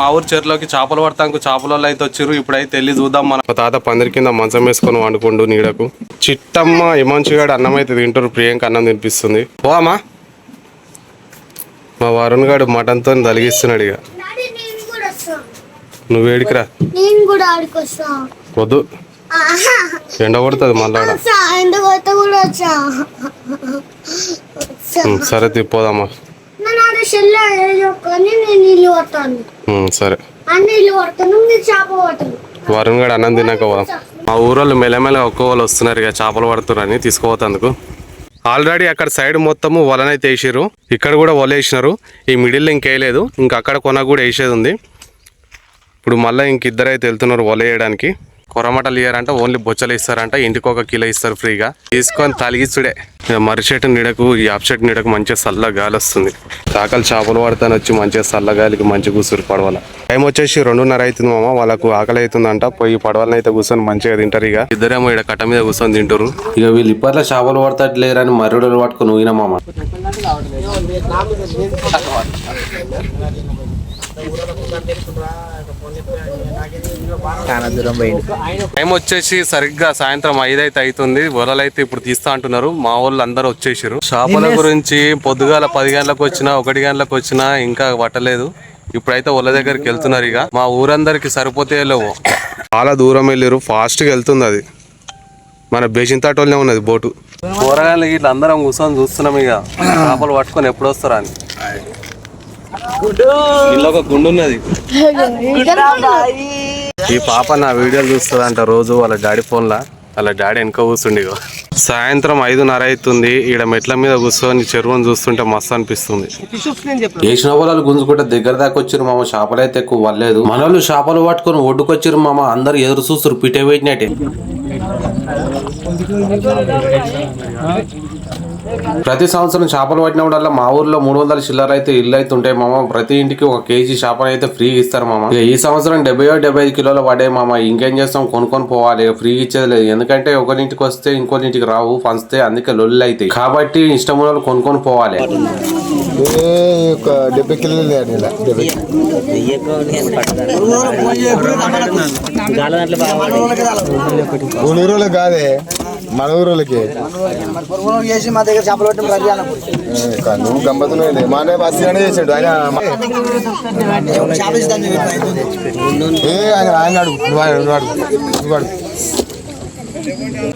మా ఊరు చెరువులోకి చేపలు పడతానికి చేపల అయితే వచ్చారు. ఇప్పుడైతే వెళ్ళి చూద్దాం. మన తాత పందిరి కింద మంచం వేసుకొని వండుకుంటూ నీడకు. చిట్టమ్మ హిమాంశుగాడు అన్నం అయితే తింటారు. ప్రియాంక అన్నం తినిపిస్తుంది. పోమా మా వరుణ్ గాడు మటన్తో తలిగిస్తున్నాడు. ఇక నువ్వు వేడికిరా. వద్దు ఎండ కొడుతుంది మళ్ళా. సరే తిప్పోదమ్మా. సరే వరుణ్ గారు అన్నం తిన్నాక పోదాం. మా ఊరోళ్ళు మెల్లమెల్ల ఒక్కో వాళ్ళు వస్తున్నారు. ఇక చేపలు పడుతున్నారని తీసుకుపోతందుకు. ఆల్రెడీ అక్కడ సైడ్ మొత్తము వలనైతే వేసారు. ఇక్కడ కూడా వల వేసినారు. ఈ మిడిల్లో ఇంకేయలేదు. ఇంకా అక్కడ కొన కూడా వేసేది ఉంది. ఇప్పుడు మళ్ళీ ఇద్దరు అయితే వెళ్తున్నారు వల వేయడానికి. కొరమటలు ఇయ్యారంట, ఓన్లీ బొచ్చలు ఇస్తారంట. ఇంటికి 1 కిలో ఇస్తారు ఫ్రీగా. తీసుకొని తలిగిస్తుడే. మర్రి చెట్టు నీడకు, ఈ యాప్ చెట్టు నీడకు మంచిగా చల్ల గాలి వస్తుంది. చాకలు చేపలు పడతాను వచ్చి మంచిగా చల్ల గాలికి మంచి కూర్చురు పడవల. టైం వచ్చేసి 2:30 అవుతుంది మామ. వాళ్ళకు ఆకలి అవుతుందంట. పోయి పడవలను అయితే కూర్చొని మంచిగా తింటారు. ఇక ఇద్దరేమో ఇక్కడ కట్ట మీద కూర్చొని తింటారు. ఇక వీళ్ళు ఇప్పట్లో చేపలు పడతట్లేరని మర్రుడలు పట్టుకొని ఊగిన మామ. టైం వచ్చేసి సరిగ్గా సాయంత్రం 5 అయితే అవుతుంది. వలలు అయితే ఇప్పుడు తీస్తా అంటున్నారు. మా వాళ్ళు అందరూ వచ్చేసారు. చేపల గురించి పొద్దుగాల 10 గంటలకు వచ్చినా 1 గంటలకు వచ్చినా ఇంకా పట్టలేదు. ఇప్పుడైతే వల దగ్గరికి వెళ్తున్నారు. ఇక మా ఊరందరికి సరిపోతే లేవు. చాలా దూరం వెళ్ళారు. ఫాస్ట్గా వెళ్తుంది అది. మన బేసింతాటోళ్ళనే ఉన్నది బోటు. కూరగాయలు ఇట్లా అందరం కూర్చొని చూస్తున్నాం. ఇక చేపలు పట్టుకొని ఎప్పుడు వస్తారా అని. ఇల్లు ఒక గుండు ఉన్నది. ఈ పాప నా వీడియోలు చూస్తుందంట రోజు. వాళ్ళ డాడీ ఫోన్లా. వాళ్ళ డాడీ వెనక కూర్చుండి. సాయంత్రం 5:30 అవుతుంది. ఈడ మెట్ల మీద కూర్చొని చెరువుని చూస్తుంటే మస్తు అనిపిస్తుంది. వేసిన పొలాలు గుంజుకుంటే దగ్గర దాకా వచ్చారు మామ. చేపలు అయితే ఎక్కువ వల్లేదు. మనోళ్ళు చేపలు పట్టుకొని ఒడ్డుకొచ్చారు మామ. అందరు ఎదురు చూస్తారు పిటే పెట్టినట్టే. ప్రతి సంవత్సరం చేపలు పట్టినప్పుడల్లా మా ఊర్లో 300 చిల్లర అయితే ఇల్లు అయితే ఉంటాయి మామ. ప్రతి ఇంటికి 1 కేజీ చేపలు అయితే ఫ్రీ ఇస్తారు మామ. ఈ సంవత్సరం 70-75 కిలోలు పడ్డాయి మామ. ఇంకేం చేస్తాం, కొనుక్కొని పోవాలి. ఫ్రీ ఇచ్చేది లేదు. ఎందుకంటే ఒకరింటికి వస్తే ఇంకోరింటికి రావు పంచితే. అందుకే లొల్లు అవుతాయి. కాబట్టి ఇష్టం ఉన్న కొనుక్కొని పోవాలి. 70 కిలోలు కాదే మన ఊరోళ్ళకి మా దగ్గర చేపలు పట్టడం నువ్వు గమ్మతున్నాయి. మానే బస్సుగానే చేసాడు ఆయన. ఆయన అడుగు నువ్వు అడుగు.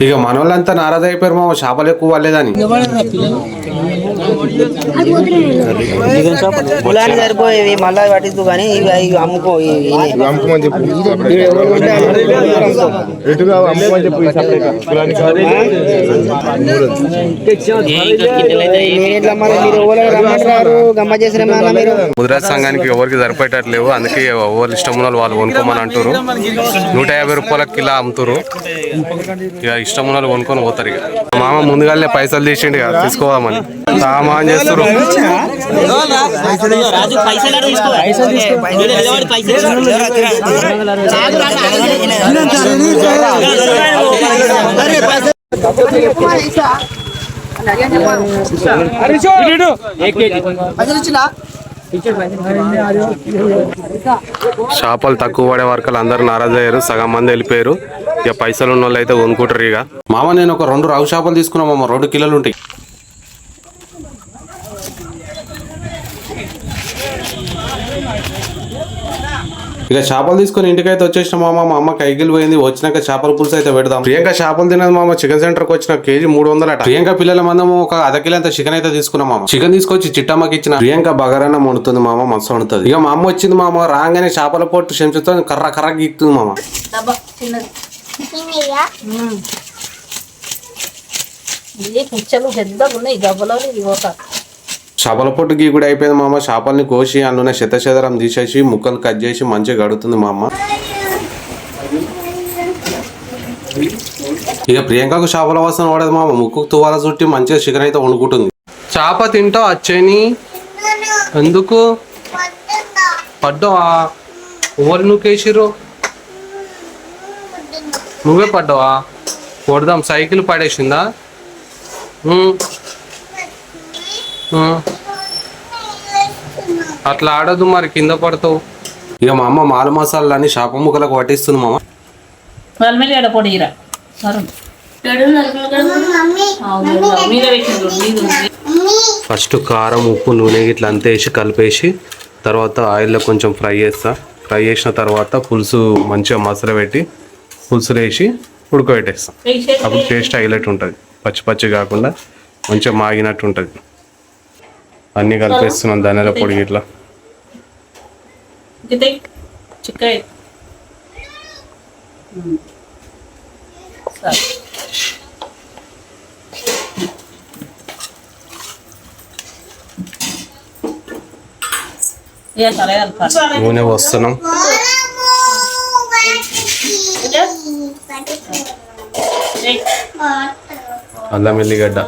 ఇక మన వాళ్ళంతా నారాజ్ అయిపోయారు మామ. చేపలు ఎక్కువ వాళ్ళేదని. సరిపోయేవి మళ్ళా పట్టిద్దు కానీ అమ్ముకోమని చెప్పు. ముదిరాజ్ సంఘానికి ఎవరికి సరిపోయేటట్లేవు. అందుకే ఎవరు ఇష్టం ఉన్న వాళ్ళు కొనుక్కోమని అంటారు. 150 రూపాయలకి కిలో అమ్ముతారు. ఇక ఇష్టం ఉన్న వాళ్ళు కొనుక్కొని పోతారు. ఇక మామ ముందుగానే పైసలు తీసిండు ఇక తీసుకోదామని సామాన్ చేస్తారు. చేపలు తక్కువ పడే వరకు అందరూ నారాజ్ అయ్యారు. సగం మంది వెళ్ళిపోయారు. ఇక పైసలు ఉన్న వాళ్ళు అయితే కొనుక్కుంటారు. ఇక మామ నేను ఒక 2 రావు చేపలు తీసుకున్నా మామ. 2 కిలోలు ఉంటాయి. ఇక చేపలు తీసుకొని ఇంటికైతే వచ్చేసిన మామ. మా అమ్మ కైగిలి పోయింది. వచ్చినాక చేపల పులుసు అయితే పెడదాం. ప్రియాంక చేపలు తినదు మామ. చికెన్ సెంటర్ కి వచ్చిన కేజీ 300 అట. ప్రియాంక పిల్లల మందము ఒక 1/2 కిలో అంత చికెన్ అయితే తీసుకున్నాం మామ. చికెన్ తీసుకొచ్చి చిట్టమ్మకి ఇచ్చిన. ప్రియాంక బగారన్నం వండుతుంది మామ. మస్తు వండుతుంది. ఇక మా అమ్మ వచ్చింది మామ. రాగానే చేపల పొట్టు చెంచుతో కర్ర గీక్తుంది మామ. చేపల పొట్టు గీ కూడా అయిపోయింది మామ. చేపల్ని కోసి అందులో చెదరం తీసేసి ముక్కలు కట్ చేసి మంచిగా గడుతుంది మా అమ్మ. ఇక ప్రియాంకకు చేపల వాసన పడదు మామ. ముక్కుకు తువాల చుట్టి మంచిగా చికెన్ అయితే వండుకుంటుంది. చేప తింటావు వచ్చేని ఎందుకు పడ్డావా? ఎవరు నువ్వేసిర్రు? నువ్వే పడ్డావా? కొడదాం. సైకిల్ పడేసిందా? అట్లా ఆడదు మరి, కింద పడతావు. ఇక మా అమ్మ మాల మసాలాన్ని చేప ముక్కలకు పట్టిస్తుంది మామ. నల్మెల్లి ఎడ పొడి ఇరా మీద పెట్టిండ్రు మీద ఉంది. ఫస్ట్ కారం ఉప్పు నూనె ఇట్లా అంతా వేసి కలిపేసి తర్వాత ఆయిల్లో కొంచెం ఫ్రై చేస్తా. ఫ్రై చేసిన తర్వాత పులుసు మంచిగా మసాలా పెట్టి పులుసులో వేసి ఉడకబెట్టేస్తాం. అప్పుడు టేస్ట్ హైలైట్ ఉంటుంది, పచ్చి పచ్చి కాకుండా మంచిగా మాగినట్టు ఉంటుంది. అన్నీ కలిపేస్తున్నాం ధనియాల పొడి ఇట్లా. చిక్కై నూనె వస్తున్నాం. అల్లం ఎల్లిగడ్డ.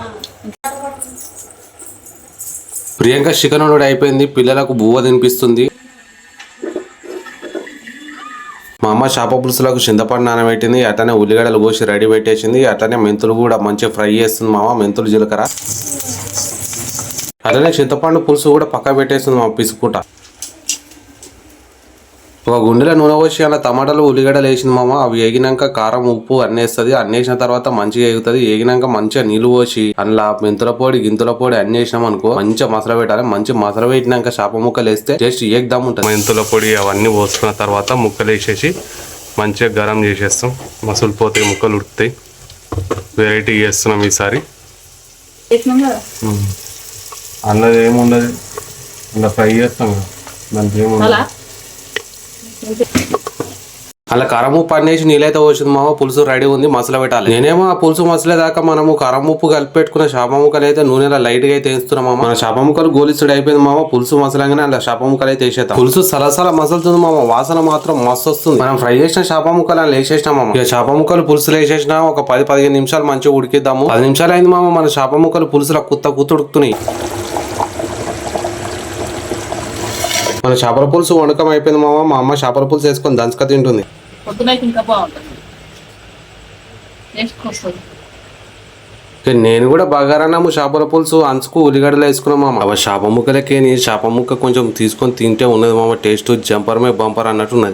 ప్రియాంక చికెన్ వండుడు అయిపోయింది, పిల్లలకు బువ్వ తినిపిస్తుంది. మా అమ్మ చేప పులుసులకు చింతపండు నానబెట్టింది, అట్లనే ఉల్లిగడ్డలు కోసి రెడీ పెట్టేసింది. అట్లనే మెంతులు కూడా మంచిగా ఫ్రై చేస్తుంది మామ, మెంతులు జీలకర్ర. అట్లనే చింతపండు పులుసు కూడా పక్క పెట్టేస్తుంది మామ పిసుకుంటా. ఒక గుండెలో నూనె పోసి అలా టమాటాలు ఉల్లిగడ్డలు వేసింది మామ. అవి వేగినాక కారం ఉప్పు అన్నేస్తుంది. అన్నేసిన తర్వాత మంచిగా వేగుతుంది. వేగినాక మంచిగా నీళ్ళు పోసి అందులో మెంతుల పొడి గింతుల పొడి అన్ని వేసినాం అనుకో మంచిగా మసాలా పెట్టాలి. మంచిగా మసాలా పెట్టినాక చేప ముక్కలు వేస్తే టేస్ట్ ఏకదమ్ ఉంటుంది. మెంతుల పొడి అవన్నీ పోసుకున్న తర్వాత ముక్కలు వేసేసి మంచిగా గరం చేసేస్తాం. మసులు పోతాయి, ముక్కలు ఉడుకుతాయి. వెరైటీ చేస్తున్నాం ఈసారి. అన్నది ఏముండదు, అలా ఫ్రై చేస్తాం కదా, దానికి ఏముండదు. అలా కారం ఉప్పు అన్నేసి నీళ్ళైతే పోసింది మామ. పులుసు రెడీ ఉంది, మసాలా పెట్టాలి. నేనేమో ఆ పులుసు మసలే దాకా మనము కారం ఉప్పు కలిపి పెట్టుకున్న చేప ముక్కలు అయితే నూనెలో లైట్ గా అయితే వేస్తున్నాం మామ. మన చేప ముక్కలు గోలిస్తుడు అయిపోయింది మామ. పులుసు మసలంగానే అలా చేప ముక్కలు అయితే వేసేస్తాం. పులుసు సలసల మసలుతుంది మామ, వాసన మాత్రం మస్తు వస్తుంది. మనం ఫ్రై చేసిన చేప ముక్కలు అలా వేసేసినాం మామ. ఇక చేప ముక్కలు పులుసులు వేసేసినా ఒక 10-15 నిమిషాలు మంచిగా ఉడికిద్దాము. 10 నిమిషాలు అయింది మామ. మన చేప ముక్కలు పులుసులో కుత్త ఉడుకుతున్నాయి. మన చేపల పులుసు వండకం అయిపోయింది మామ. మా అమ్మ చేపల పులుసు వేసుకొని దంచుక తింటుంది. పొద్దునైతే ఇంకా బాగుంటుంది, టేస్ట్ వస్తుంది. నేను కూడా బగారన్నాము చేపల పులుసు అంచుకు ఉల్లిగడ్డలు వేసుకున్నాం మామ. అవ చేప ముక్కలకేని చేప ముక్క కొంచెం తీసుకొని తింటే ఉన్నది మామ. టేస్ట్ జంపర్ మే బంపర్ అన్నట్టు ఉన్నది.